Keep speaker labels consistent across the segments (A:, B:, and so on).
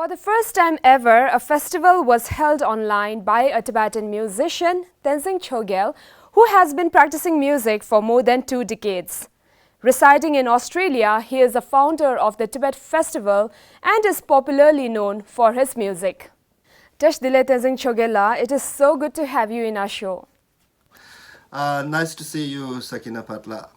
A: For the first time ever, a festival was held online by a Tibetan musician, Tenzin Choegyal, who has been practicing music for more than 2 decades. Residing in Australia, he is the founder of the Tibet Festival and is popularly known for his music. Tenzin Choegyal, it is so good to have you in our show.
B: Nice to see you, Sakina Patla.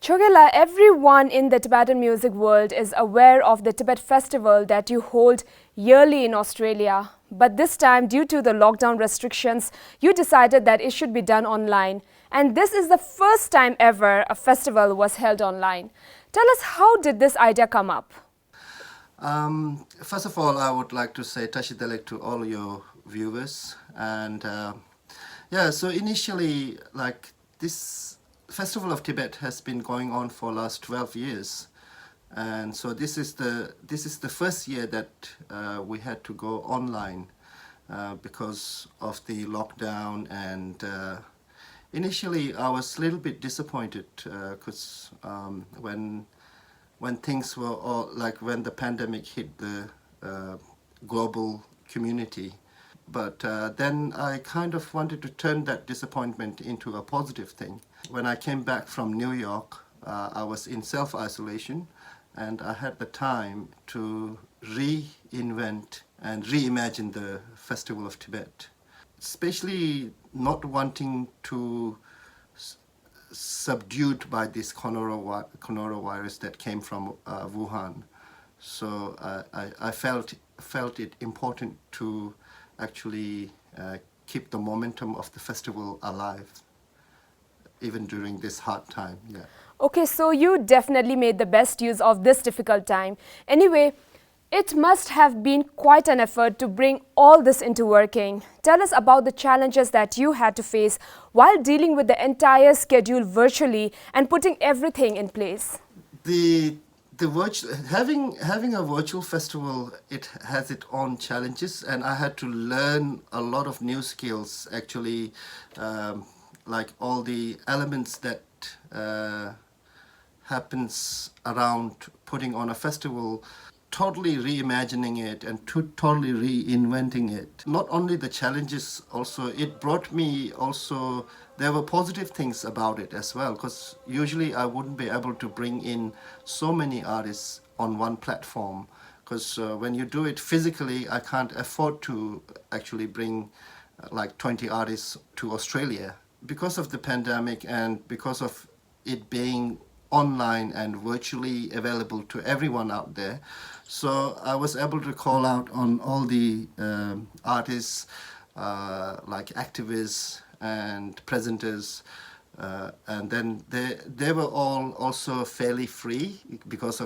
A: Choegyal, everyone in the Tibetan music world is aware of the Tibet Festival that you hold yearly in Australia. But this time, due to the lockdown restrictions, you decided that it should be done online. And this is the first time ever a festival was held online. Tell us, how did this idea come up?
B: First of all, I would like to say Tashidelek to all your viewers. And so initially, this Festival of Tibet has been going on for last 12 years. And so this is the first year that we had to go online because of the lockdown. And initially I was a little bit disappointed because when things were all, when the pandemic hit the global community. But then I kind of wanted to turn that disappointment into a positive thing. When I came back from New York, I was in self-isolation, and I had the time to reinvent and reimagine the Festival of Tibet, especially not wanting to subdued by this coronavirus that came from Wuhan. So I felt it important to actually keep the momentum of the festival alive, even during this hard time. Yeah.
A: Okay, so you definitely made the best use of this difficult time. Anyway, it must have been quite an effort to bring all this into working. Tell us about the challenges that you had to face while dealing with the entire schedule virtually and putting everything in place.
B: Having a virtual festival, it has its own challenges, and I had to learn a lot of new skills actually, like all the elements that happens around putting on a festival, totally reimagining it and totally reinventing it. Not only the challenges, also it brought me also, there were positive things about it as well, because usually I wouldn't be able to bring in so many artists on one platform, because when you do it physically, I can't afford to actually bring 20 artists to Australia. Because of the pandemic and because of it being online and virtually available to everyone out there, so I was able to call out on all the artists, like activists and presenters, and then they were all also fairly free because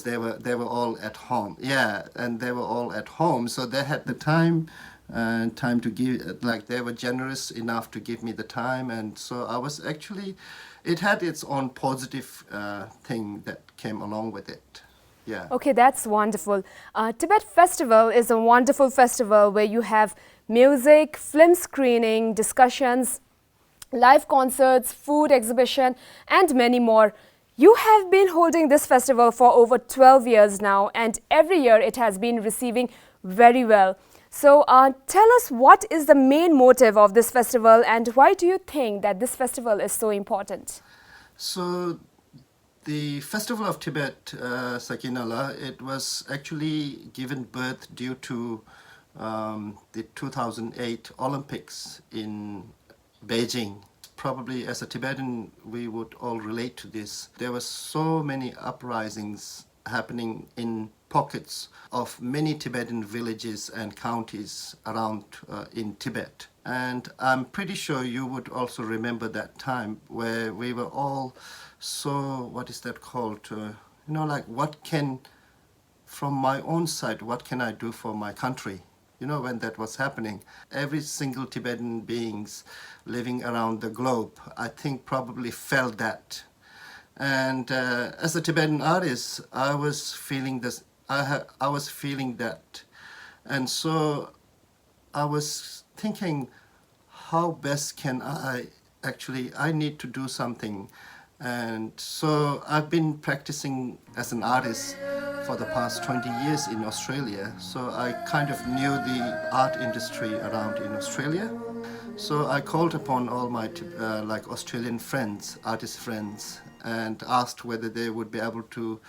B: they were all at home. Yeah, and they were all at home, so they had the time to give, they were generous enough to give me the time, and so I was actually, it had its own positive thing that came along with it. Yeah.
A: Okay, that's wonderful. Tibet Festival is a wonderful festival where you have music, film screening, discussions, live concerts, food exhibition, and many more. You have been holding this festival for over 12 years now, and every year it has been receiving very well. So tell us, what is the main motive of this festival and why do you think that this festival is so important?
B: So the Festival of Tibet, Sakinala, it was actually given birth due to the 2008 Olympics in Beijing. Probably as a Tibetan, we would all relate to this. There were so many uprisings happening in pockets of many Tibetan villages and counties around in Tibet. And I'm pretty sure you would also remember that time where we were all so, what is that called? From my own side, what can I do for my country? When that was happening, every single Tibetan beings living around the globe, I think probably felt that. And as a Tibetan artist, I was feeling this. I was feeling that, and so I was thinking, how best can I need to do something. And so I've been practicing as an artist for the past 20 years in Australia, so I kind of knew the art industry around in Australia. So I called upon all my like Australian friends, artist friends, and asked whether they would be able to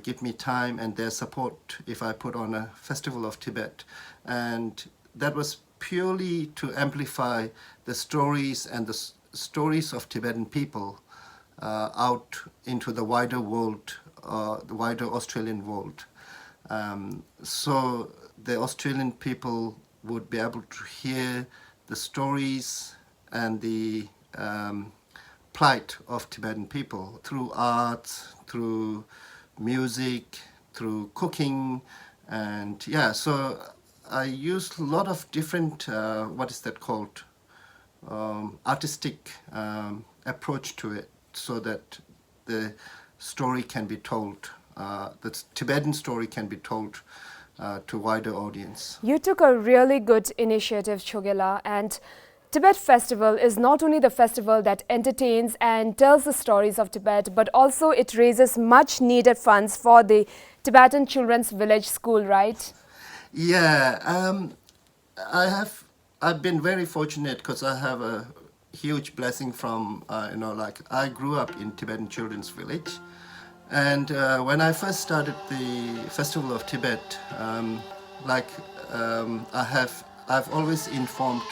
B: give me time and their support if I put on a Festival of Tibet. And that was purely to amplify the stories and the stories of Tibetan people out into the wider world, the wider Australian world. So the Australian people would be able to hear the stories and the plight of Tibetan people through art, through music, through cooking, and yeah, so I used a lot of different, what is that called, artistic approach to it, so that the story can be told, the Tibetan story can be told to wider audience.
A: You took a really good initiative, Choegyal, and Tibet Festival is not only the festival that entertains and tells the stories of Tibet, but also it raises much needed funds for the Tibetan Children's Village School, right?
B: Yeah, I've been very fortunate because I have a huge blessing from, like I grew up in Tibetan Children's Village. And when I first started the Festival of Tibet, I've always informed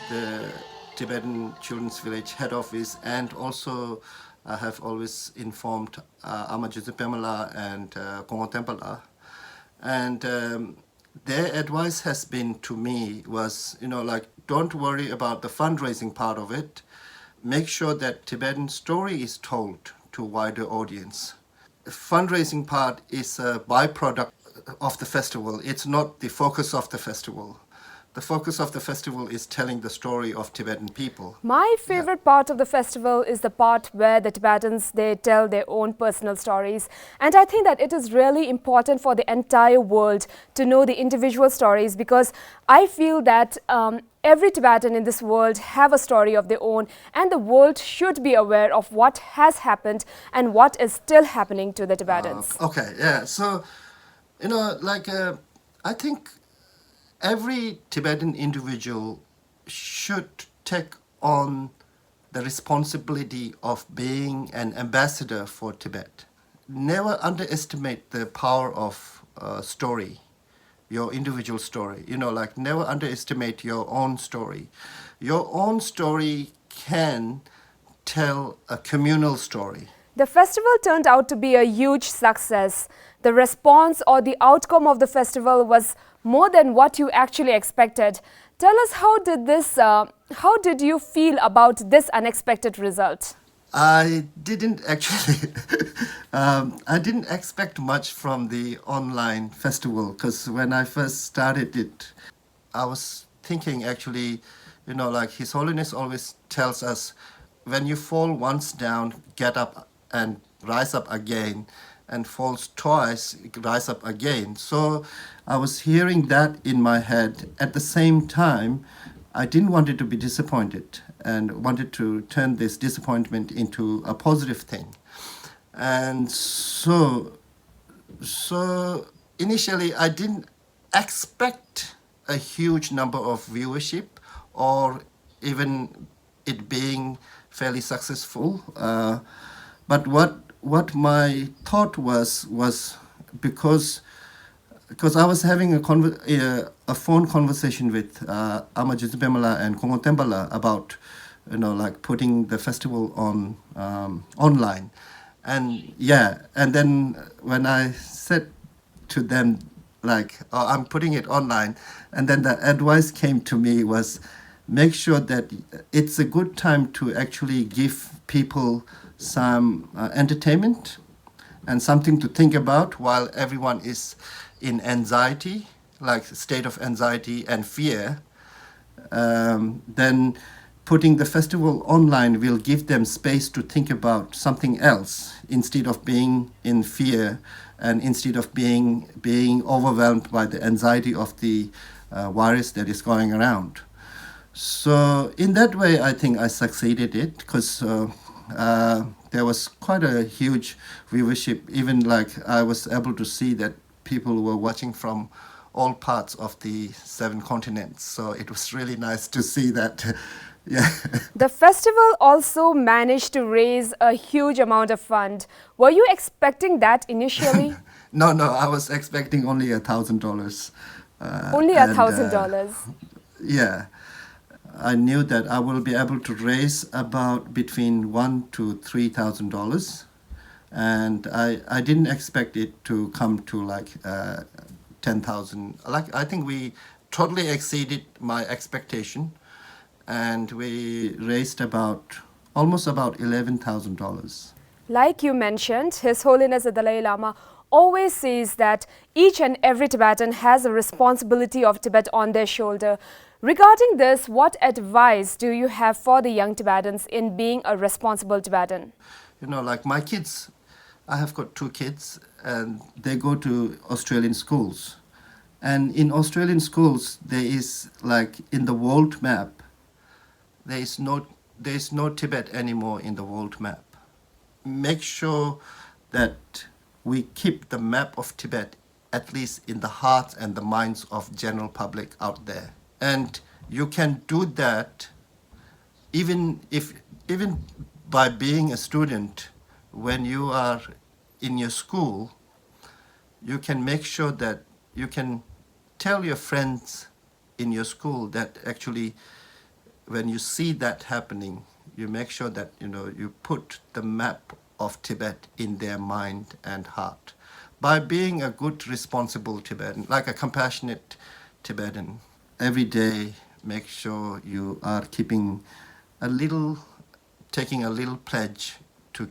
B: the Tibetan Children's Village head office, and also I have always informed Amajuzipemala and Kongotempala. And their advice has been to me was, like, don't worry about the fundraising part of it. Make sure that Tibetan story is told to wider audience. The fundraising part is a byproduct of the festival. It's not the focus of the festival. The focus of the festival is telling the story of Tibetan people.
A: My favorite part of the festival is the part where the Tibetans, they tell their own personal stories. And I think that it is really important for the entire world to know the individual stories, because I feel that every Tibetan in this world have a story of their own, and the world should be aware of what has happened and what is still happening to the Tibetans.
B: Okay, yeah. So, I think every Tibetan individual should take on the responsibility of being an ambassador for Tibet. Never underestimate the power of story, your individual story. Never underestimate your own story. Your own story can tell a communal story.
A: The festival turned out to be a huge success. The response or the outcome of the festival was more than what you actually expected. Tell us, how did you feel about this unexpected result?
B: I didn't actually, I didn't expect much from the online festival, because when I first started it, I was thinking actually, His Holiness always tells us, when you fall once down, get up and rise up again, and falls twice, rise up again. So I was hearing that in my head. At the same time, I didn't want it to be disappointed, and wanted to turn this disappointment into a positive thing. And so initially I didn't expect a huge number of viewership, or even it being fairly successful. But what my thought was because I was having a phone conversation with Amajuzipemala and Kongotempala about, putting the festival on online. And then when I said to them, I'm putting it online, and then the advice came to me was, make sure that it's a good time to actually give people some entertainment and something to think about while everyone is in anxiety, like state of anxiety and fear. Then putting the festival online will give them space to think about something else, instead of being in fear, and instead of being overwhelmed by the anxiety of the virus that is going around. So in that way, I think I succeeded it, because there was quite a huge viewership. Even like I was able to see that people were watching from all parts of the 7 continents. So it was really nice to see that. Yeah.
A: The festival also managed to raise a huge amount of fund. Were you expecting that initially?
B: No, I was expecting only $1,000.
A: Only
B: and,
A: $1,000.
B: Yeah. I knew that I will be able to raise about between $1,000 to $3,000, and I didn't expect it to come to like 10,000. Like I think we totally exceeded my expectation, and we raised almost about $11,000.
A: Like you mentioned, His Holiness the Dalai Lama always says that each and every Tibetan has a responsibility of Tibet on their shoulder. Regarding this, what advice do you have for the young Tibetans in being a responsible Tibetan?
B: You know, like my kids, I have got 2 kids, and they go to Australian schools. And in Australian schools, there is like in the world map, there is no Tibet anymore in the world map. Make sure that we keep the map of Tibet at least in the hearts and the minds of general public out there. And you can do that even by being a student. When you are in your school, you can make sure that you can tell your friends in your school that actually when you see that happening, you make sure that you put the map of Tibet in their mind and heart by being a good, responsible Tibetan, like a compassionate Tibetan. Every day, make sure you are taking a little pledge to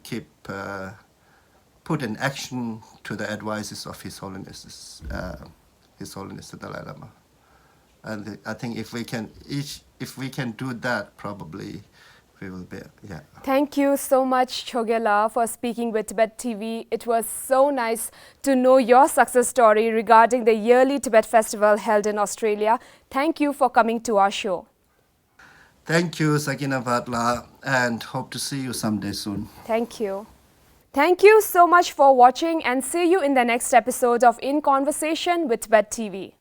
B: put an action to the advices of His Holiness the Dalai Lama. And I think if we can do that, probably we will be, yeah.
A: Thank you so much, Choegyal, for speaking with Tibet TV. It was so nice to know your success story regarding the yearly Tibet Festival held in Australia. Thank you for coming to our show.
B: Thank you, Sakina Vatla, and hope to see you someday soon.
A: Thank you. Thank you so much for watching, and see you in the next episode of In Conversation with Tibet TV.